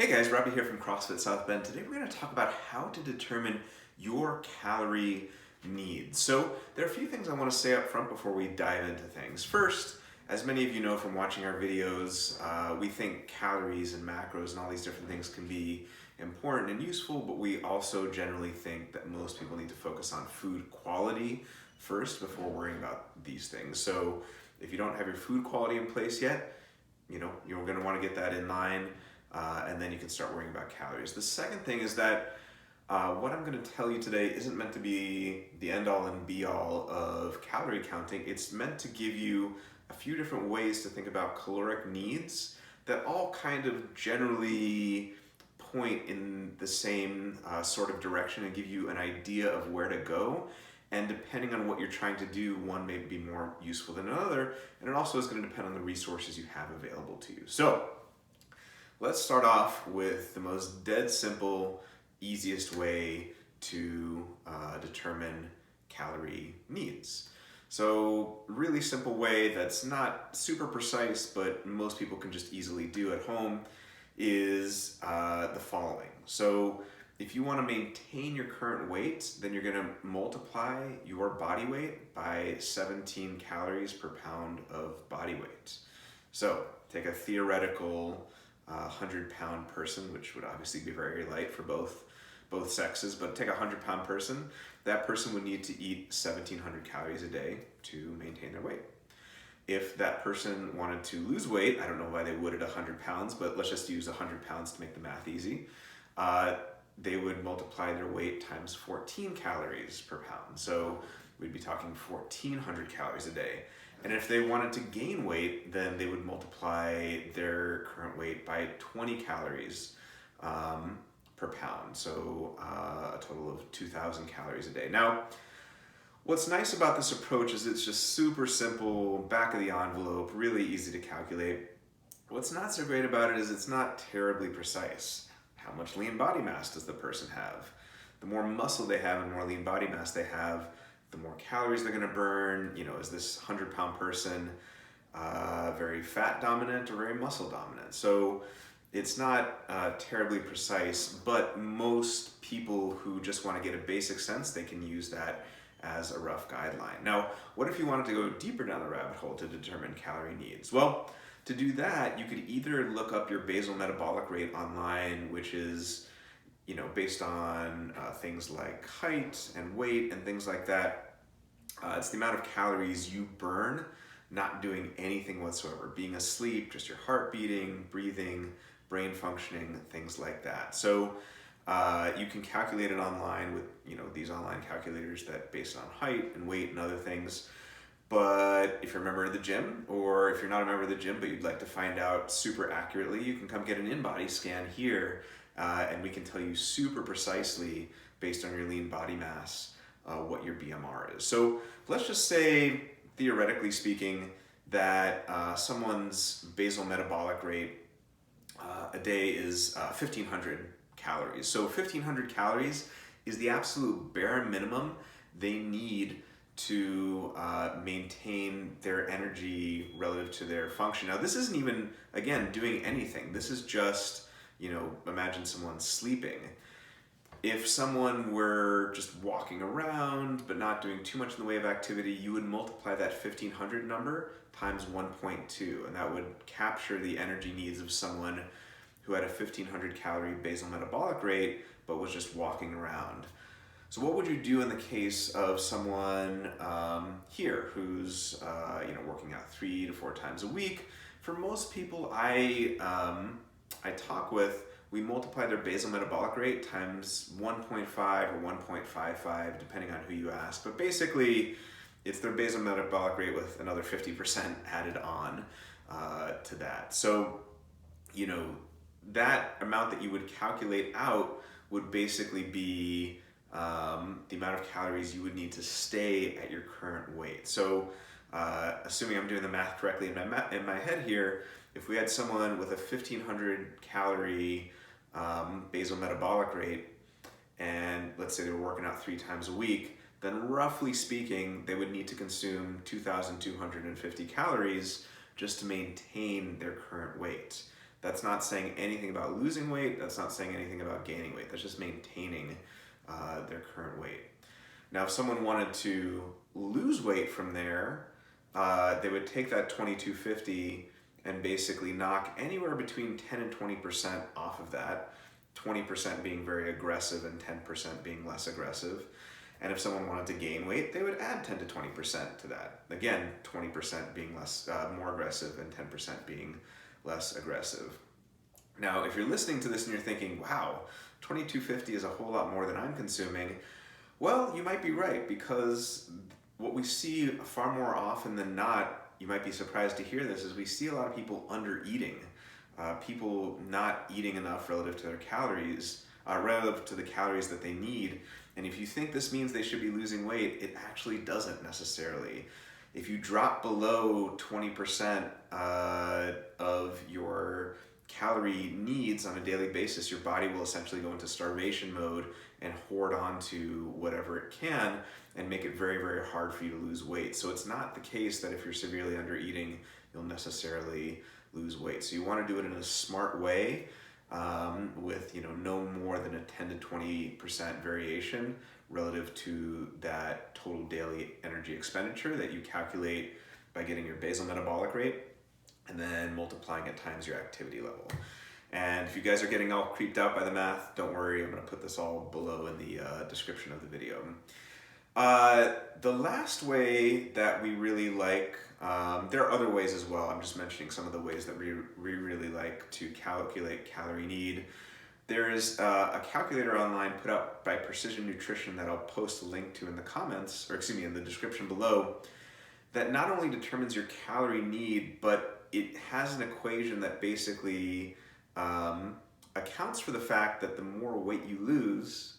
Hey guys, Robbie here from CrossFit South Bend. Today we're going to talk about how to determine your calorie needs. So there are a few things I want to say up front before we dive into things. First, as many of you know from watching our videos, we think calories and macros and all these different things can be important and useful, but we also generally think that most people need to focus on food quality first before worrying about these things. So if you don't have your food quality in place yet, you're going to want to get that in line. And then you can start worrying about calories. The second thing is that what I'm going to tell you today isn't meant to be the end-all and be-all of calorie counting. It's meant to give you a few different ways to think about caloric needs that all kind of generally point in the same sort of direction and give you an idea of where to go. And depending on what you're trying to do, one may be more useful than another, and it also is going to depend on the resources you have available to you. So let's start off with the most dead simple, easiest way to determine calorie needs. So really simple way that's not super precise, but most people can just easily do at home is the following. So if you want to maintain your current weight, then you're going to multiply your body weight by 17 calories per pound of body weight. So take a theoretical 100-pound person, which would obviously be very light for both sexes, but take a 100-pound person. That person would need to eat 1,700 calories a day to maintain their weight. If that person wanted to lose weight, I don't know why they would at 100 pounds, but let's just use 100 pounds to make the math easy. They would multiply their weight times 14 calories per pound. So we'd be talking 1,400 calories a day. And if they wanted to gain weight, then they would multiply their current weight by 20 calories per pound. So a total of 2,000 calories a day. Now, what's nice about this approach is it's just super simple, back of the envelope, really easy to calculate. What's not so great about it is it's not terribly precise. How much lean body mass does the person have? The more muscle they have and more lean body mass they have, the more calories they're going to burn. Is this 100-pound person very fat dominant or very muscle dominant? So it's not terribly precise, but most people who just want to get a basic sense, they can use that as a rough guideline. Now, what if you wanted to go deeper down the rabbit hole to determine calorie needs? Well, to do that, you could either look up your basal metabolic rate online, which is based on things like height and weight and things like that. It's the amount of calories you burn not doing anything whatsoever, being asleep, just your heart beating, breathing, brain functioning, things like that. So you can calculate it online with these online calculators that based on height and weight and other things. But if you're a member of the gym, or if you're not a member of the gym but you'd like to find out super accurately, you can come get an InBody scan here, and we can tell you super precisely based on your lean body mass what your BMR is. So let's just say, theoretically speaking, that someone's basal metabolic rate a day is 1,500 calories. So 1,500 calories is the absolute bare minimum they need to maintain their energy relative to their function. Now, this isn't even, again, doing anything. This is just, imagine someone sleeping. If someone were just walking around but not doing too much in the way of activity, you would multiply that 1,500 number times 1.2, and that would capture the energy needs of someone who had a 1,500 calorie basal metabolic rate but was just walking around. So what would you do in the case of someone here who's working out 3 to 4 times a week? For most people I talk with, we multiply their basal metabolic rate times 1.5 or 1.55, depending on who you ask. But basically, it's their basal metabolic rate with another 50% added on to that. So, that amount that you would calculate out would basically be the amount of calories you would need to stay at your current weight. So assuming I'm doing the math correctly in my head here, if we had someone with a 1,500 calorie basal metabolic rate, and let's say they were working out 3 times a week, then roughly speaking, they would need to consume 2,250 calories just to maintain their current weight. That's not saying anything about losing weight. That's not saying anything about gaining weight. That's just maintaining their current weight. Now, if someone wanted to lose weight from there, they would take that 2250 and basically knock anywhere between 10 and 20% off of that, 20% being very aggressive and 10% being less aggressive. And if someone wanted to gain weight, they would add 10 to 20% to that. Again, 20% being more aggressive and 10% being less aggressive. Now, if you're listening to this and you're thinking, wow, 2250 is a whole lot more than I'm consuming, well, you might be right, because what we see far more often than not, you might be surprised to hear this, is we see a lot of people under eating. People not eating enough relative to their calories, relative to the calories that they need. And if you think this means they should be losing weight, it actually doesn't necessarily. If you drop below 20% of your calorie needs on a daily basis, your body will essentially go into starvation mode and hoard onto whatever it can and make it very, very hard for you to lose weight. So it's not the case that if you're severely under eating, you'll necessarily lose weight. So you want to do it in a smart way, with no more than a 10 to 20% variation relative to that total daily energy expenditure that you calculate by getting your basal metabolic rate and then multiplying it times your activity level. And if you guys are getting all creeped out by the math, don't worry, I'm going to put this all below in the description of the video. The last way that we really like, there are other ways as well. I'm just mentioning some of the ways that we really like to calculate calorie need. There is a calculator online put out by Precision Nutrition that I'll post a link to in the comments, or excuse me, in the description below, that not only determines your calorie need, but it has an equation that basically accounts for the fact that the more weight you lose,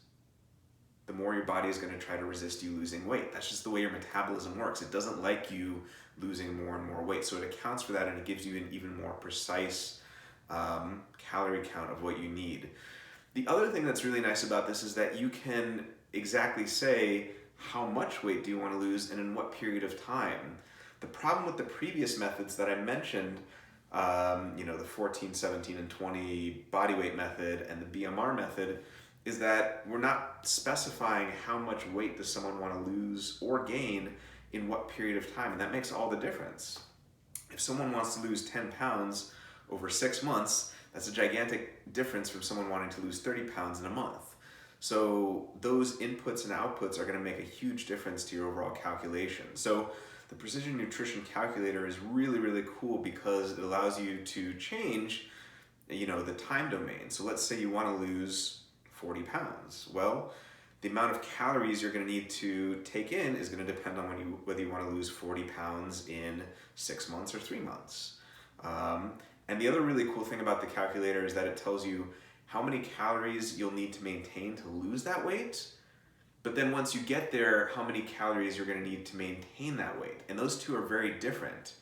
the more your body is going to try to resist you losing weight. That's just the way your metabolism works. It doesn't like you losing more and more weight. So it accounts for that, and it gives you an even more precise calorie count of what you need. The other thing that's really nice about this is that you can exactly say how much weight do you want to lose and in what period of time. The problem with the previous methods that I mentioned, the 14, 17, and 20 body weight method and the BMR method, is that we're not specifying how much weight does someone want to lose or gain in what period of time, and that makes all the difference. If someone wants to lose 10 pounds over 6 months, that's a gigantic difference from someone wanting to lose 30 pounds in a month. So those inputs and outputs are going to make a huge difference to your overall calculation. So the Precision Nutrition Calculator is really, really cool because it allows you to change, the time domain. So let's say you want to lose 40 pounds. Well, the amount of calories you're going to need to take in is going to depend on whether you want to lose 40 pounds in 6 months or 3 months. And the other really cool thing about the calculator is that it tells you how many calories you'll need to maintain to lose that weight, but then once you get there, how many calories you're going to need to maintain that weight. And those two are very different.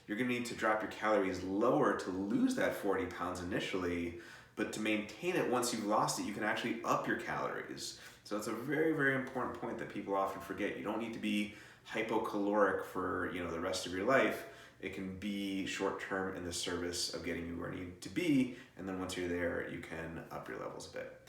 You're going to need to drop your calories lower to lose that 40 pounds initially, but to maintain it once you've lost it, you can actually up your calories. So it's a very, very important point that people often forget. You don't need to be hypocaloric for the rest of your life. It can be short-term in the service of getting you where you need to be, and then once you're there, you can up your levels a bit.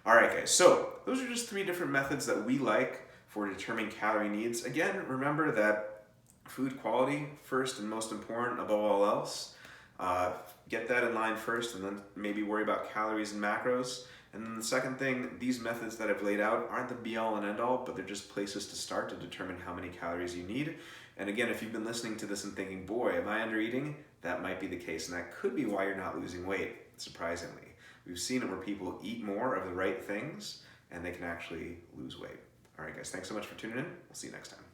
All right, guys, so those are just 3 different methods that we like for determining calorie needs. Again, remember that food quality first and most important above all else. Get that in line first, and then maybe worry about calories and macros. And then the second thing, these methods that I've laid out aren't the be-all and end-all, but they're just places to start to determine how many calories you need. And again, if you've been listening to this and thinking, boy, am I under eating? That might be the case, and that could be why you're not losing weight, surprisingly. We've seen it where people eat more of the right things, and they can actually lose weight. All right, guys, thanks so much for tuning in. We'll see you next time.